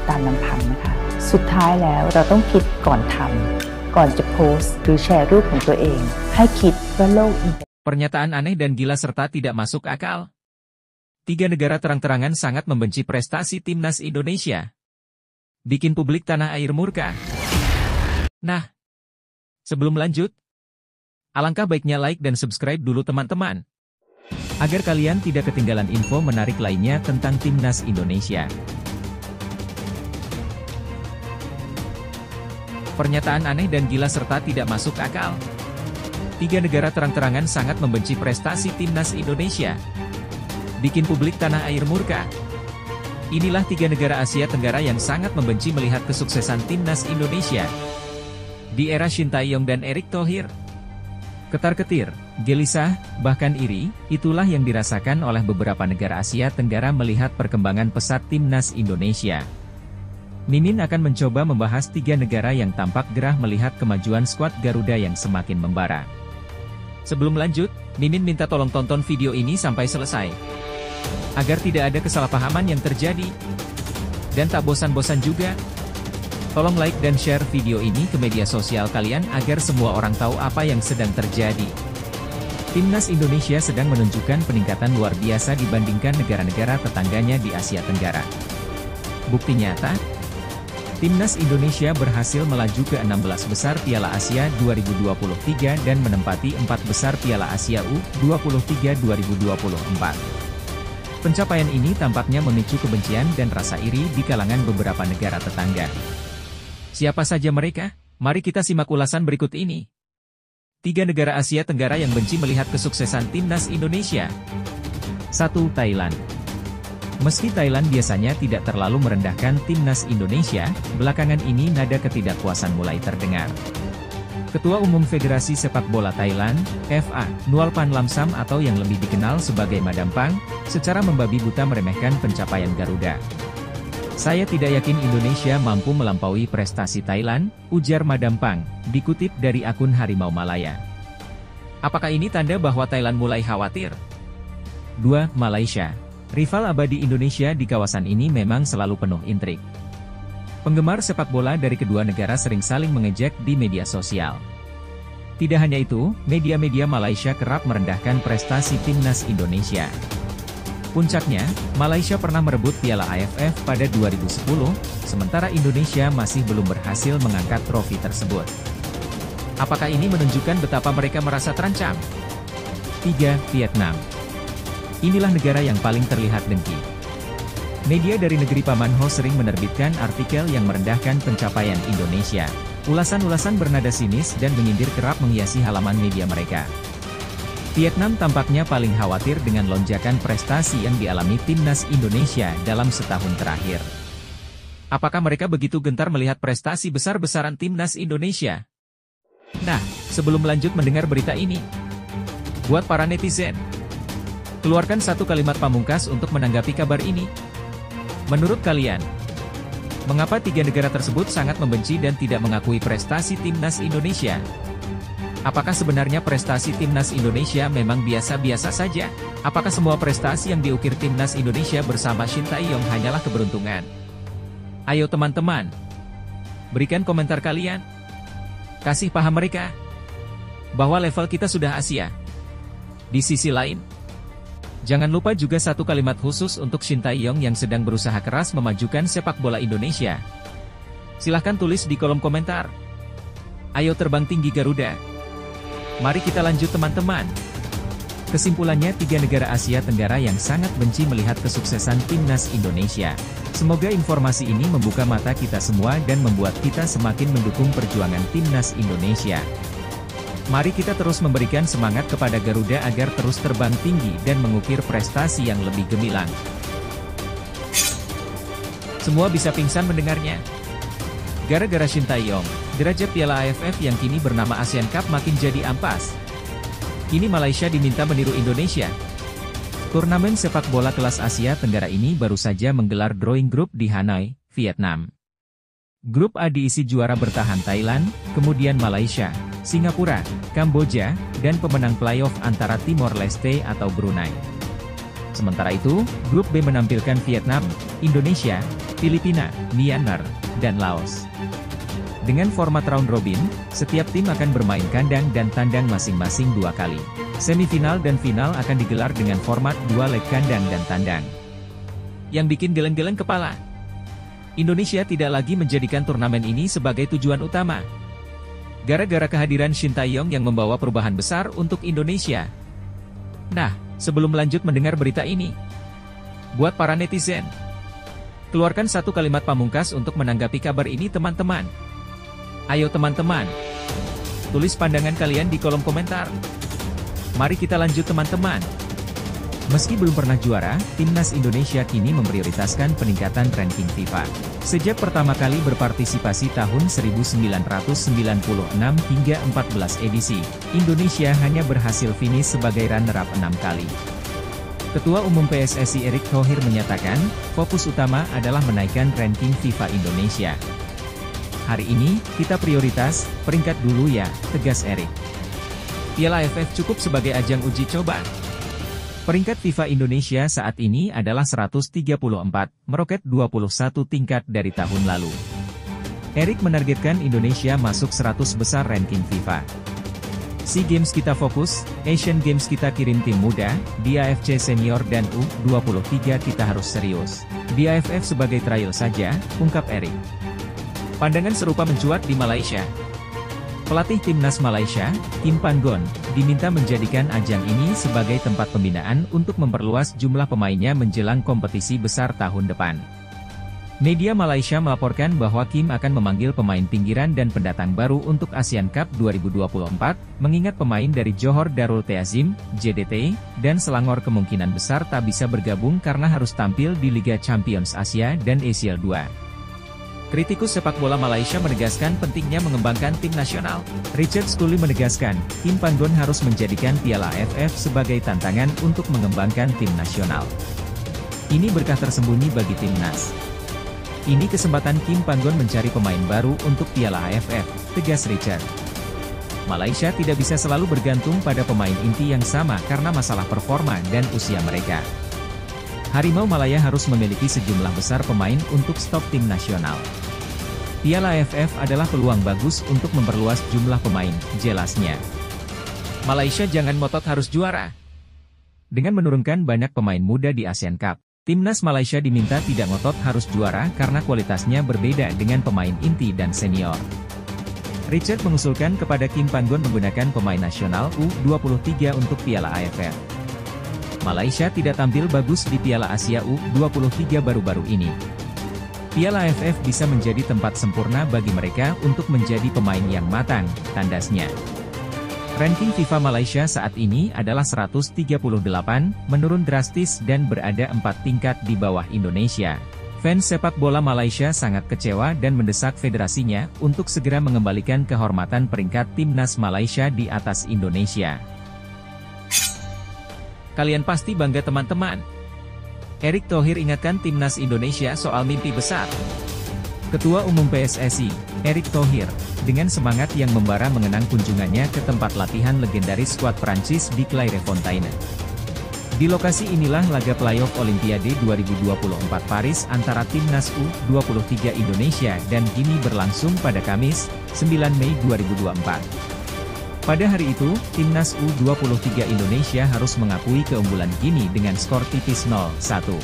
ตามลำพังนะคะสุดท้ายแล้วเราต้องคิดก่อนทำก่อนจะโพสต์หรือแชร์รูปของตัวเองให้คิดว่าโลกอินเทอร์เน็ต Pernyataan aneh dan gila serta tidak masuk akal. 3 negara terang-terangan sangat membenci prestasi timnas Indonesia. Bikin publik tanah air murka. Nah, sebelum lanjut, alangkah baiknya like dan subscribe dulu teman-teman, agar kalian tidak ketinggalan info menarik lainnya tentang timnas Indonesia. Pernyataan aneh dan gila serta tidak masuk akal. 3 negara terang-terangan sangat membenci prestasi timnas Indonesia. Bikin publik tanah air murka. Inilah 3 negara Asia Tenggara yang sangat membenci melihat kesuksesan timnas Indonesia di era Shin Tae-yong dan Erick Thohir. Ketar-ketir, gelisah, bahkan iri, itulah yang dirasakan oleh beberapa negara Asia Tenggara melihat perkembangan pesat timnas Indonesia. Mimin akan mencoba membahas 3 negara yang tampak gerah melihat kemajuan skuad Garuda yang semakin membara. Sebelum lanjut, Mimin minta tolong tonton video ini sampai selesai, agar tidak ada kesalahpahaman yang terjadi. Dan tak bosan-bosan juga, tolong like dan share video ini ke media sosial kalian agar semua orang tahu apa yang sedang terjadi. Timnas Indonesia sedang menunjukkan peningkatan luar biasa dibandingkan negara-negara tetangganya di Asia Tenggara. Bukti nyata, Timnas Indonesia berhasil melaju ke 16 besar Piala Asia 2023 dan menempati 4 besar Piala Asia U23 2024. Pencapaian ini tampaknya memicu kebencian dan rasa iri di kalangan beberapa negara tetangga. Siapa saja mereka? Mari kita simak ulasan berikut ini. 3 negara Asia Tenggara yang benci melihat kesuksesan timnas Indonesia. 1. Thailand. Meski Thailand biasanya tidak terlalu merendahkan timnas Indonesia, belakangan ini nada ketidakpuasan mulai terdengar. Ketua Umum Federasi Sepak Bola Thailand, FA, Nualpan Lamsam atau yang lebih dikenal sebagai Madam Pang, secara membabi buta meremehkan pencapaian Garuda. Saya tidak yakin Indonesia mampu melampaui prestasi Thailand, ujar Madam Pang, dikutip dari akun Harimau Malaya. Apakah ini tanda bahwa Thailand mulai khawatir? 2. Malaysia. Rival abadi Indonesia di kawasan ini memang selalu penuh intrik. Penggemar sepak bola dari kedua negara sering saling mengejek di media sosial. Tidak hanya itu, media-media Malaysia kerap merendahkan prestasi timnas Indonesia. Puncaknya, Malaysia pernah merebut Piala AFF pada 2010, sementara Indonesia masih belum berhasil mengangkat trofi tersebut. Apakah ini menunjukkan betapa mereka merasa terancam? 3. Vietnam. Inilah negara yang paling terlihat dengki. Media dari negeri Paman Ho sering menerbitkan artikel yang merendahkan pencapaian Indonesia. Ulasan-ulasan bernada sinis dan menyindir kerap menghiasi halaman media mereka. Vietnam tampaknya paling khawatir dengan lonjakan prestasi yang dialami timnas Indonesia dalam setahun terakhir. Apakah mereka begitu gentar melihat prestasi besar-besaran timnas Indonesia? Nah, sebelum lanjut mendengar berita ini, buat para netizen, keluarkan satu kalimat pamungkas untuk menanggapi kabar ini. Menurut kalian, mengapa 3 negara tersebut sangat membenci dan tidak mengakui prestasi timnas Indonesia? Apakah sebenarnya prestasi timnas Indonesia memang biasa-biasa saja? Apakah semua prestasi yang diukir timnas Indonesia bersama Shin Tae-yong hanyalah keberuntungan? Ayo teman-teman, berikan komentar kalian. Kasih paham mereka bahwa level kita sudah Asia. Di sisi lain, jangan lupa juga satu kalimat khusus untuk Shin Tae-yong yang sedang berusaha keras memajukan sepak bola Indonesia. Silahkan tulis di kolom komentar. Ayo terbang tinggi Garuda. Mari kita lanjut teman-teman. Kesimpulannya 3 negara Asia Tenggara yang sangat benci melihat kesuksesan timnas Indonesia. Semoga informasi ini membuka mata kita semua dan membuat kita semakin mendukung perjuangan timnas Indonesia. Mari kita terus memberikan semangat kepada Garuda agar terus terbang tinggi dan mengukir prestasi yang lebih gemilang. Semua bisa pingsan mendengarnya. Gara-gara Shin Tae-yong, derajat Piala AFF yang kini bernama Asian Cup makin jadi ampas. Kini Malaysia diminta meniru Indonesia. Turnamen sepak bola kelas Asia Tenggara ini baru saja menggelar drawing grup di Hanoi, Vietnam. Grup A diisi juara bertahan Thailand, kemudian Malaysia, Singapura, Kamboja, dan pemenang playoff antara Timor Leste atau Brunei. Sementara itu, grup B menampilkan Vietnam, Indonesia, Filipina, Myanmar, dan Laos. Dengan format round robin, setiap tim akan bermain kandang dan tandang masing-masing 2 kali. Semifinal dan final akan digelar dengan format 2 leg kandang dan tandang. Yang bikin geleng-geleng kepala, Indonesia tidak lagi menjadikan turnamen ini sebagai tujuan utama. Gara-gara kehadiran Shin Tae-yong yang membawa perubahan besar untuk Indonesia. Nah, sebelum lanjut mendengar berita ini, buat para netizen, keluarkan satu kalimat pamungkas untuk menanggapi kabar ini teman-teman. Ayo teman-teman, tulis pandangan kalian di kolom komentar. Mari kita lanjut teman-teman. Meski belum pernah juara, Timnas Indonesia kini memprioritaskan peningkatan ranking FIFA. Sejak pertama kali berpartisipasi tahun 1996 hingga 14 edisi, Indonesia hanya berhasil finish sebagai runner-up 6 kali. Ketua Umum PSSI Erick Thohir menyatakan, fokus utama adalah menaikkan ranking FIFA Indonesia. Hari ini, kita prioritas, peringkat dulu ya, tegas Erick. Piala AFF cukup sebagai ajang uji coba. Peringkat FIFA Indonesia saat ini adalah 134, meroket 21 tingkat dari tahun lalu. Erick menargetkan Indonesia masuk 100 besar ranking FIFA. SEA Games kita fokus, Asian Games kita kirim tim muda, di AFC Senior dan U23 kita harus serius. Di AFF sebagai trial saja, ungkap Erick. Pandangan serupa mencuat di Malaysia. Pelatih Timnas Malaysia, Kim Pan-gon, diminta menjadikan ajang ini sebagai tempat pembinaan untuk memperluas jumlah pemainnya menjelang kompetisi besar tahun depan. Media Malaysia melaporkan bahwa Kim akan memanggil pemain pinggiran dan pendatang baru untuk Asian Cup 2024, mengingat pemain dari Johor Darul Ta'zim, JDT, dan Selangor kemungkinan besar tak bisa bergabung karena harus tampil di Liga Champions Asia dan ASEAN 2. Kritikus sepak bola Malaysia menegaskan pentingnya mengembangkan tim nasional. Richard Scully menegaskan, Kim Pan-gon harus menjadikan Piala AFF sebagai tantangan untuk mengembangkan tim nasional. Ini berkah tersembunyi bagi timnas. Ini kesempatan Kim Pan-gon mencari pemain baru untuk Piala AFF, tegas Richard. Malaysia tidak bisa selalu bergantung pada pemain inti yang sama karena masalah performa dan usia mereka. Harimau Malaya harus memiliki sejumlah besar pemain untuk stok tim nasional. Piala AFF adalah peluang bagus untuk memperluas jumlah pemain, jelasnya. Malaysia jangan ngotot harus juara. Dengan menurunkan banyak pemain muda di Asian Cup, Timnas Malaysia diminta tidak ngotot harus juara karena kualitasnya berbeda dengan pemain inti dan senior. Richard mengusulkan kepada Kim Pan-gon menggunakan pemain nasional U23 untuk Piala AFF. Malaysia tidak tampil bagus di Piala Asia U23 baru-baru ini. Piala AFF bisa menjadi tempat sempurna bagi mereka untuk menjadi pemain yang matang, tandasnya. Ranking FIFA Malaysia saat ini adalah 138, menurun drastis dan berada 4 tingkat di bawah Indonesia. Fans sepak bola Malaysia sangat kecewa dan mendesak federasinya untuk segera mengembalikan kehormatan peringkat Timnas Malaysia di atas Indonesia. Kalian pasti bangga teman-teman. Erick Thohir ingatkan Timnas Indonesia soal mimpi besar. Ketua Umum PSSI, Erick Thohir, dengan semangat yang membara mengenang kunjungannya ke tempat latihan legendaris skuad Prancis di Clairefontaine. Di lokasi inilah laga playoff Olimpiade 2024 Paris antara Timnas U23 Indonesia dan Gini berlangsung pada Kamis, 9 Mei 2024. Pada hari itu, Timnas U23 Indonesia harus mengakui keunggulan Gini dengan skor tipis 0-1.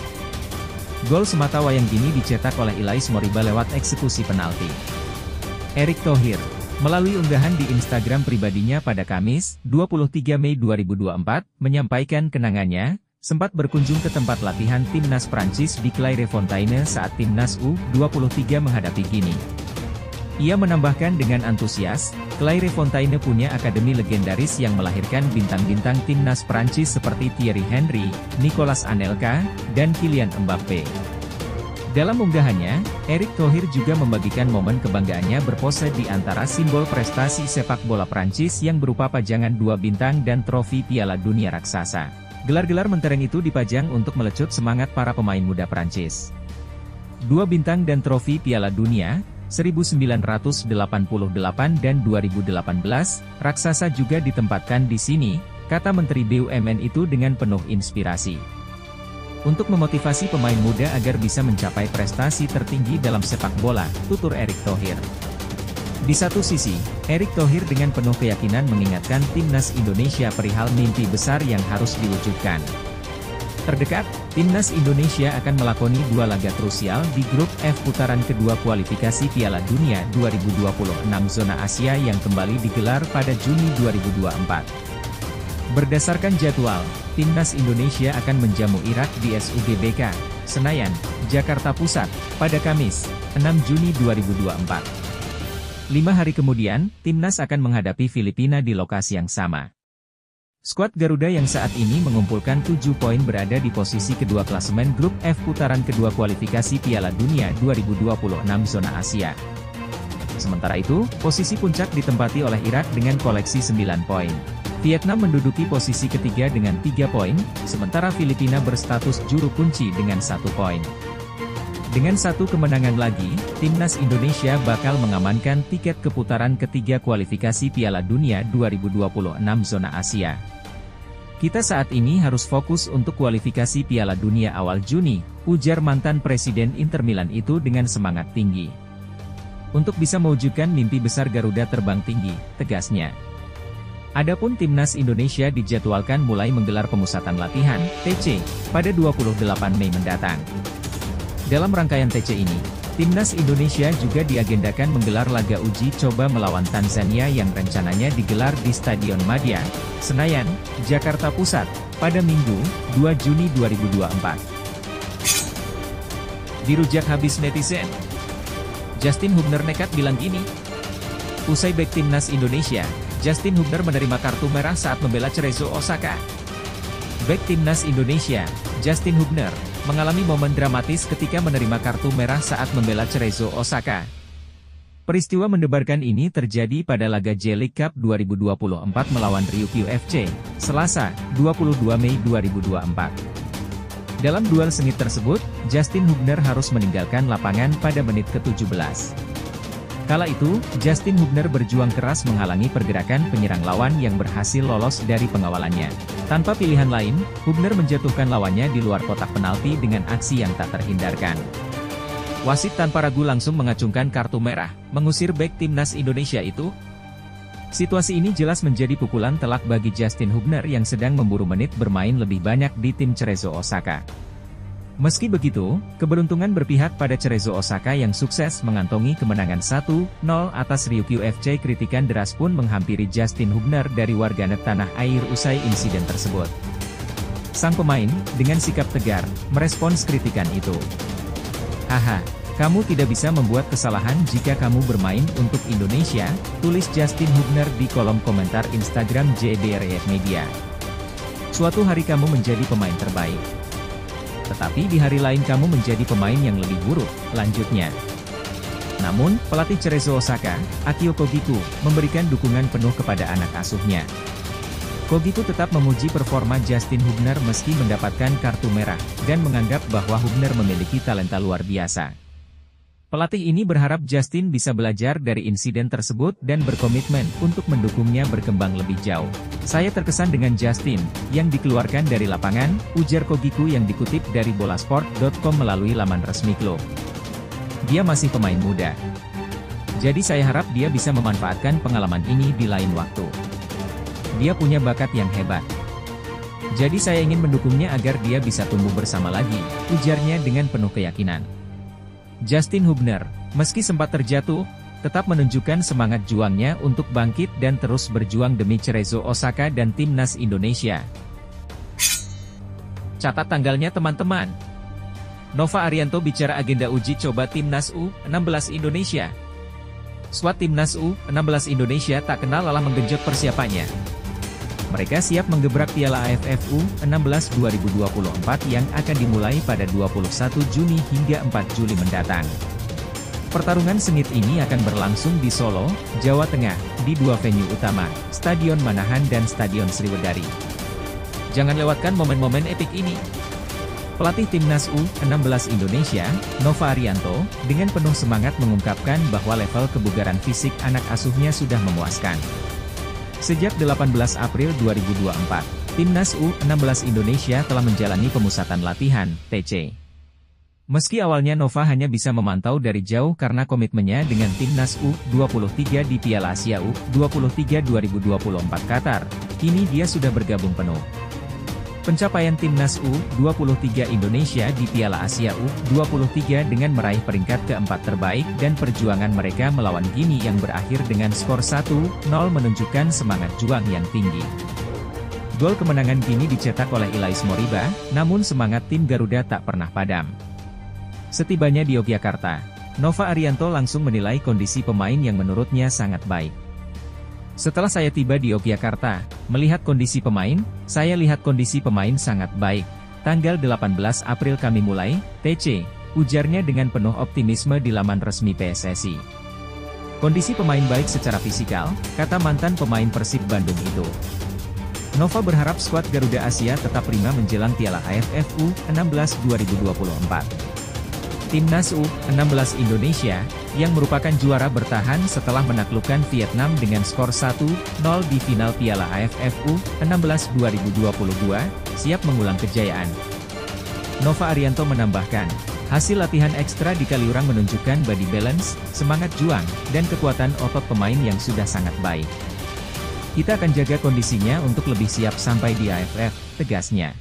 Gol semata wayang Gini dicetak oleh Ilais Moriba lewat eksekusi penalti. Erick Thohir, melalui unggahan di Instagram pribadinya pada Kamis, 23 Mei 2024, menyampaikan kenangannya, sempat berkunjung ke tempat latihan Timnas Prancis di Clairefontaine saat Timnas U23 menghadapi Gini. Ia menambahkan dengan antusias, Clairefontaine punya akademi legendaris yang melahirkan bintang-bintang Timnas Prancis seperti Thierry Henry, Nicolas Anelka, dan Kylian Mbappe. Dalam unggahannya, Erick Thohir juga membagikan momen kebanggaannya berpose di antara simbol prestasi sepak bola Prancis yang berupa pajangan 2 bintang dan trofi Piala Dunia raksasa. Gelar-gelar mentereng itu dipajang untuk melecut semangat para pemain muda Prancis. 2 bintang dan trofi Piala Dunia, 1988 dan 2018, raksasa juga ditempatkan di sini, kata Menteri BUMN itu dengan penuh inspirasi. Untuk memotivasi pemain muda agar bisa mencapai prestasi tertinggi dalam sepak bola, tutur Erick Thohir. Di satu sisi, Erick Thohir dengan penuh keyakinan mengingatkan timnas Indonesia perihal mimpi besar yang harus diwujudkan. Terdekat, timnas Indonesia akan melakoni 2 laga krusial di grup F putaran kedua kualifikasi Piala Dunia 2026 zona Asia yang kembali digelar pada Juni 2024. Berdasarkan jadwal, timnas Indonesia akan menjamu Irak di SUGBK, Senayan, Jakarta Pusat, pada Kamis, 6 Juni 2024. 5 hari kemudian, timnas akan menghadapi Filipina di lokasi yang sama. Skuad Garuda yang saat ini mengumpulkan 7 poin berada di posisi kedua klasemen grup F putaran kedua kualifikasi Piala Dunia 2026 zona Asia. Sementara itu, posisi puncak ditempati oleh Irak dengan koleksi 9 poin. Vietnam menduduki posisi ketiga dengan 3 poin, sementara Filipina berstatus juru kunci dengan 1 poin. Dengan 1 kemenangan lagi, timnas Indonesia bakal mengamankan tiket ke putaran ketiga kualifikasi Piala Dunia 2026 zona Asia. Kita saat ini harus fokus untuk kualifikasi Piala Dunia awal Juni, ujar mantan Presiden Inter Milan itu dengan semangat tinggi. Untuk bisa mewujudkan mimpi besar Garuda terbang tinggi, tegasnya. Adapun timnas Indonesia dijadwalkan mulai menggelar pemusatan latihan, TC, pada 28 Mei mendatang. Dalam rangkaian TC ini, timnas Indonesia juga diagendakan menggelar laga uji coba melawan Tanzania yang rencananya digelar di Stadion Madia, Senayan, Jakarta Pusat, pada Minggu, 2 Juni 2024. Dirujak habis netizen. Justin Hubner nekat bilang gini. Usai bek timnas Indonesia, Justin Hubner menerima kartu merah saat membela Cerezo Osaka. Bek timnas Indonesia, Justin Hubner, mengalami momen dramatis ketika menerima kartu merah saat membela Cerezo Osaka. Peristiwa mendebarkan ini terjadi pada laga J-League Cup 2024 melawan Ryukyu FC, Selasa, 22 Mei 2024. Dalam duel sengit tersebut, Justin Hubner harus meninggalkan lapangan pada menit ke-17. Kala itu, Justin Hubner berjuang keras menghalangi pergerakan penyerang lawan yang berhasil lolos dari pengawalannya. Tanpa pilihan lain, Hubner menjatuhkan lawannya di luar kotak penalti dengan aksi yang tak terhindarkan. Wasit tanpa ragu langsung mengacungkan kartu merah, mengusir bek timnas Indonesia itu. Situasi ini jelas menjadi pukulan telak bagi Justin Hubner yang sedang memburu menit bermain lebih banyak di tim Cerezo Osaka. Meski begitu, keberuntungan berpihak pada Cerezo Osaka yang sukses mengantongi kemenangan 1-0 atas Ryukyu FC. Kritikan deras pun menghampiri Justin Hubner dari warganet tanah air usai insiden tersebut. Sang pemain, dengan sikap tegar, merespons kritikan itu. Haha, kamu tidak bisa membuat kesalahan jika kamu bermain untuk Indonesia, tulis Justin Hubner di kolom komentar Instagram JDRF Media. Suatu hari kamu menjadi pemain terbaik. Tetapi di hari lain kamu menjadi pemain yang lebih buruk, lanjutnya. Namun, pelatih Cerezo Osaka, Akio Kogiku, memberikan dukungan penuh kepada anak asuhnya. Kogiku tetap memuji performa Justin Hubner meski mendapatkan kartu merah, dan menganggap bahwa Hubner memiliki talenta luar biasa. Pelatih ini berharap Justin bisa belajar dari insiden tersebut dan berkomitmen untuk mendukungnya berkembang lebih jauh. Saya terkesan dengan Justin, yang dikeluarkan dari lapangan, ujar Kogiku yang dikutip dari bolasport.com melalui laman resmi klub. Dia masih pemain muda. Jadi saya harap dia bisa memanfaatkan pengalaman ini di lain waktu. Dia punya bakat yang hebat. Jadi saya ingin mendukungnya agar dia bisa tumbuh bersama lagi, ujarnya dengan penuh keyakinan. Justin Hubner, meski sempat terjatuh, tetap menunjukkan semangat juangnya untuk bangkit dan terus berjuang demi Cerezo Osaka dan timnas Indonesia. Catat tanggalnya teman-teman. Nova Arianto bicara agenda uji coba timnas U16 Indonesia. Skuad timnas U16 Indonesia tak kenal lelah menggenjot persiapannya. Mereka siap menggebrak Piala AFF U16 2024 yang akan dimulai pada 21 Juni hingga 4 Juli mendatang. Pertarungan sengit ini akan berlangsung di Solo, Jawa Tengah, di 2 venue utama, Stadion Manahan dan Stadion Sriwedari. Jangan lewatkan momen-momen epik ini. Pelatih timnas U16 Indonesia, Nova Arianto, dengan penuh semangat mengungkapkan bahwa level kebugaran fisik anak asuhnya sudah memuaskan. Sejak 18 April 2024, Timnas U16 Indonesia telah menjalani pemusatan latihan, TC. Meski awalnya Nova hanya bisa memantau dari jauh karena komitmennya dengan Timnas U23 di Piala Asia U23 2024 Qatar, kini dia sudah bergabung penuh. Pencapaian Timnas U23 Indonesia di Piala Asia U23 dengan meraih peringkat keempat terbaik dan perjuangan mereka melawan Guinea yang berakhir dengan skor 1-0 menunjukkan semangat juang yang tinggi. Gol kemenangan Guinea dicetak oleh Ilais Moriba, namun semangat tim Garuda tak pernah padam. Setibanya di Yogyakarta, Nova Arianto langsung menilai kondisi pemain yang menurutnya sangat baik. Setelah saya tiba di Yogyakarta, melihat kondisi pemain, saya lihat kondisi pemain sangat baik. Tanggal 18 April kami mulai, TC, ujarnya dengan penuh optimisme di laman resmi PSSI. Kondisi pemain baik secara fisikal, kata mantan pemain Persib Bandung itu. Nova berharap skuad Garuda Asia tetap prima menjelang Piala AFF U16 2024. Timnas U16 Indonesia, yang merupakan juara bertahan setelah menaklukkan Vietnam dengan skor 1-0 di final Piala AFF U16 2022, siap mengulang kejayaan. Nova Arianto menambahkan, hasil latihan ekstra di Kaliurang menunjukkan body balance, semangat juang, dan kekuatan otot pemain yang sudah sangat baik. Kita akan jaga kondisinya untuk lebih siap sampai di AFF, tegasnya.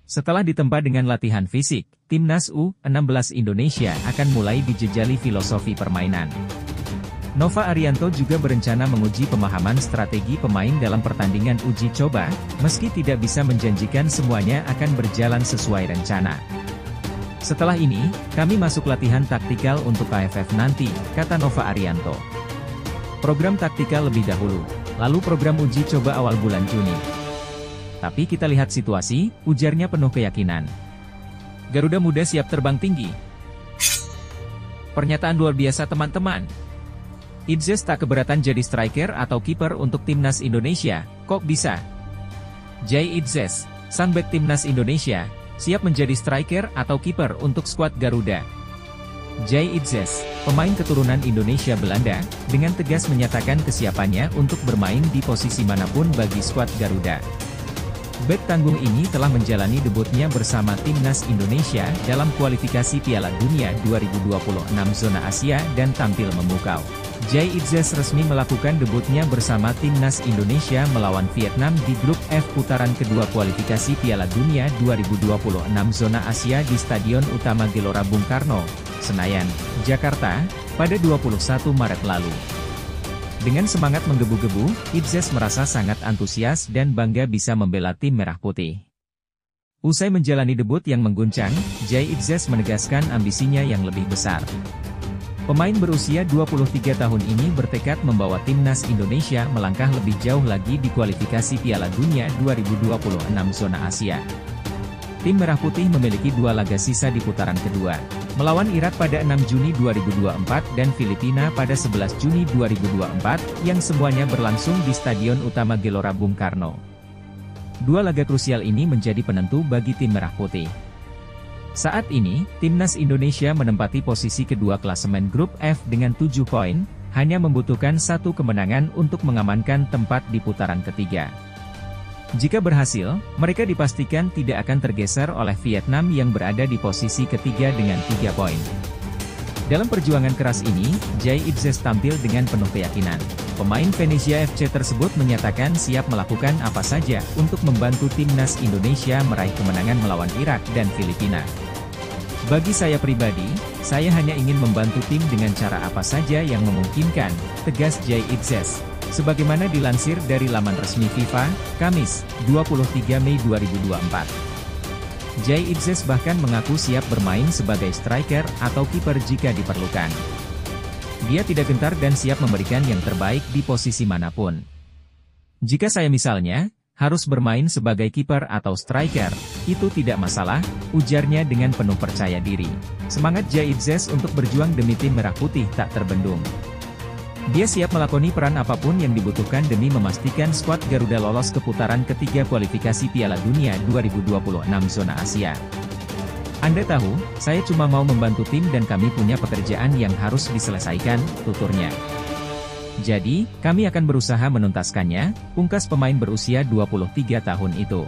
Setelah ditempa dengan latihan fisik, Timnas U16 Indonesia akan mulai dijejali filosofi permainan. Nova Arianto juga berencana menguji pemahaman strategi pemain dalam pertandingan uji coba, meski tidak bisa menjanjikan semuanya akan berjalan sesuai rencana. Setelah ini, kami masuk latihan taktikal untuk AFF nanti, kata Nova Arianto. Program taktikal lebih dahulu, lalu program uji coba awal bulan Juni. Tapi kita lihat situasi, ujarnya penuh keyakinan. Garuda Muda siap terbang tinggi. Pernyataan luar biasa teman-teman. Idzes tak keberatan jadi striker atau kiper untuk Timnas Indonesia, kok bisa? Jai Idzes, sang bek Timnas Indonesia, siap menjadi striker atau kiper untuk skuad Garuda. Jai Idzes, pemain keturunan Indonesia Belanda, dengan tegas menyatakan kesiapannya untuk bermain di posisi manapun bagi skuad Garuda. Bek tanggung ini telah menjalani debutnya bersama Timnas Indonesia dalam kualifikasi Piala Dunia 2026 zona Asia dan tampil memukau. Jai Idzes resmi melakukan debutnya bersama Timnas Indonesia melawan Vietnam di grup F putaran kedua kualifikasi Piala Dunia 2026 zona Asia di Stadion Utama Gelora Bung Karno, Senayan, Jakarta, pada 21 Maret lalu. Dengan semangat menggebu-gebu, Idzes merasa sangat antusias dan bangga bisa membela tim Merah Putih. Usai menjalani debut yang mengguncang, Jai Idzes menegaskan ambisinya yang lebih besar. Pemain berusia 23 tahun ini bertekad membawa Timnas Indonesia melangkah lebih jauh lagi di kualifikasi Piala Dunia 2026 zona Asia. Tim Merah Putih memiliki 2 laga sisa di putaran kedua, melawan Irak pada 6 Juni 2024 dan Filipina pada 11 Juni 2024, yang semuanya berlangsung di Stadion Utama Gelora Bung Karno. 2 laga krusial ini menjadi penentu bagi tim Merah Putih. Saat ini, Timnas Indonesia menempati posisi kedua klasemen grup F dengan 7 poin, hanya membutuhkan 1 kemenangan untuk mengamankan tempat di putaran ketiga. Jika berhasil, mereka dipastikan tidak akan tergeser oleh Vietnam yang berada di posisi ketiga dengan 3 poin. Dalam perjuangan keras ini, Jai Idzes tampil dengan penuh keyakinan. Pemain Venezia FC tersebut menyatakan siap melakukan apa saja untuk membantu Timnas Indonesia meraih kemenangan melawan Irak dan Filipina. Bagi saya pribadi, saya hanya ingin membantu tim dengan cara apa saja yang memungkinkan, tegas Jai Idzes. Sebagaimana dilansir dari laman resmi FIFA, Kamis, 23 Mei 2024. Jai Idzes bahkan mengaku siap bermain sebagai striker atau kiper jika diperlukan. Dia tidak gentar dan siap memberikan yang terbaik di posisi manapun. Jika saya misalnya, harus bermain sebagai kiper atau striker, itu tidak masalah, ujarnya dengan penuh percaya diri. Semangat Jai Idzes untuk berjuang demi tim Merah Putih tak terbendung. Dia siap melakoni peran apapun yang dibutuhkan demi memastikan skuad Garuda lolos ke putaran ketiga kualifikasi Piala Dunia 2026 zona Asia. Anda tahu, saya cuma mau membantu tim dan kami punya pekerjaan yang harus diselesaikan, tuturnya. Jadi, kami akan berusaha menuntaskannya, pungkas pemain berusia 23 tahun itu.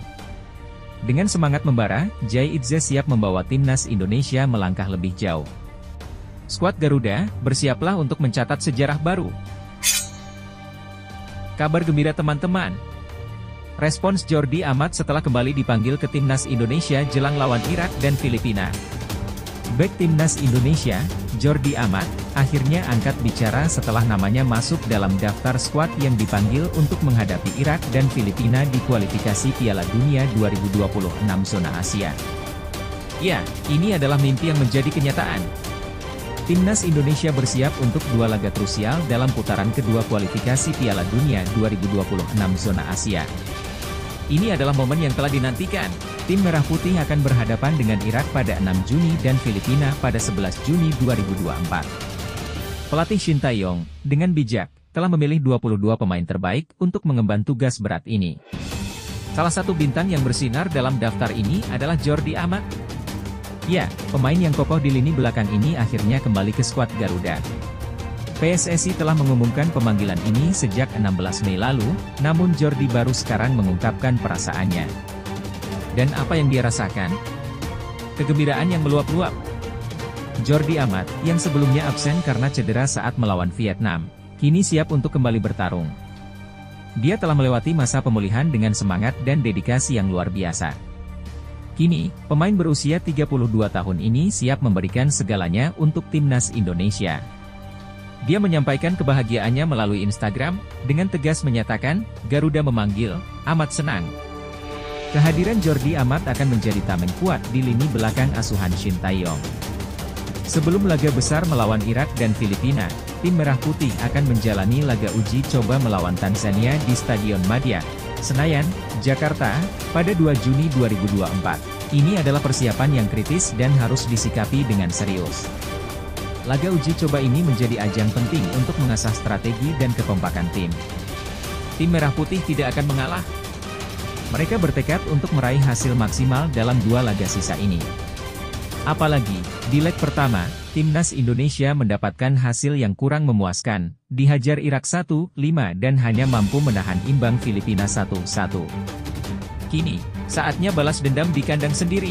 Dengan semangat membara, Jai Idze siap membawa timnas Indonesia melangkah lebih jauh. Skuad Garuda, bersiaplah untuk mencatat sejarah baru. Kabar gembira teman-teman. Respons Jordi Amat setelah kembali dipanggil ke timnas Indonesia jelang lawan Irak dan Filipina. Bek timnas Indonesia, Jordi Amat, akhirnya angkat bicara setelah namanya masuk dalam daftar skuad yang dipanggil untuk menghadapi Irak dan Filipina di kualifikasi Piala Dunia 2026 zona Asia. Ya, ini adalah mimpi yang menjadi kenyataan. Timnas Indonesia bersiap untuk dua laga krusial dalam putaran kedua kualifikasi Piala Dunia 2026 zona Asia. Ini adalah momen yang telah dinantikan. Tim Merah Putih akan berhadapan dengan Irak pada 6 Juni dan Filipina pada 11 Juni 2024. Pelatih Shin Tae-yong, dengan bijak, telah memilih 22 pemain terbaik untuk mengemban tugas berat ini. Salah satu bintang yang bersinar dalam daftar ini adalah Jordi Amat. Ya, pemain yang kokoh di lini belakang ini akhirnya kembali ke skuad Garuda. PSSI telah mengumumkan pemanggilan ini sejak 16 Mei lalu, namun Jordi baru sekarang mengungkapkan perasaannya. Dan apa yang dia rasakan? Kegembiraan yang meluap-luap. Jordi Amat, yang sebelumnya absen karena cedera saat melawan Vietnam, kini siap untuk kembali bertarung. Dia telah melewati masa pemulihan dengan semangat dan dedikasi yang luar biasa. Kini, pemain berusia 32 tahun ini siap memberikan segalanya untuk timnas Indonesia. Dia menyampaikan kebahagiaannya melalui Instagram, dengan tegas menyatakan, Garuda memanggil, amat senang. Kehadiran Jordi Amat akan menjadi tameng kuat di lini belakang asuhan Shin Tae-yong. Sebelum laga besar melawan Irak dan Filipina, tim Merah Putih akan menjalani laga uji coba melawan Tanzania di Stadion Madia, Senayan, Jakarta, pada 2 Juni 2024. Ini adalah persiapan yang kritis dan harus disikapi dengan serius. Laga uji coba ini menjadi ajang penting untuk mengasah strategi dan kekompakan tim. Tim Merah Putih tidak akan mengalah. Mereka bertekad untuk meraih hasil maksimal dalam dua laga sisa ini. Apalagi, di leg pertama, timnas Indonesia mendapatkan hasil yang kurang memuaskan, dihajar Irak 1-5 dan hanya mampu menahan imbang Filipina 1-1. Kini, saatnya balas dendam di kandang sendiri.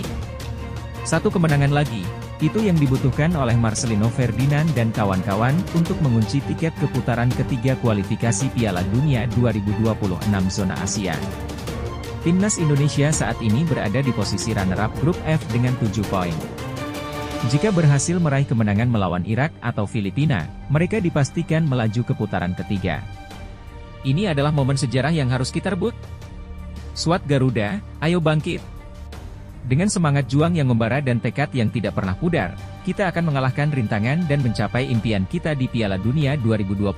Satu kemenangan lagi, itu yang dibutuhkan oleh Marcelino Ferdinand dan kawan-kawan untuk mengunci tiket ke putaran ketiga kualifikasi Piala Dunia 2026 zona Asia. Timnas Indonesia saat ini berada di posisi runner-up grup F dengan 7 poin. Jika berhasil meraih kemenangan melawan Irak atau Filipina, mereka dipastikan melaju ke putaran ketiga. Ini adalah momen sejarah yang harus kita rebut. Skuad Garuda, ayo bangkit! Dengan semangat juang yang membara dan tekad yang tidak pernah pudar, kita akan mengalahkan rintangan dan mencapai impian kita di Piala Dunia 2026.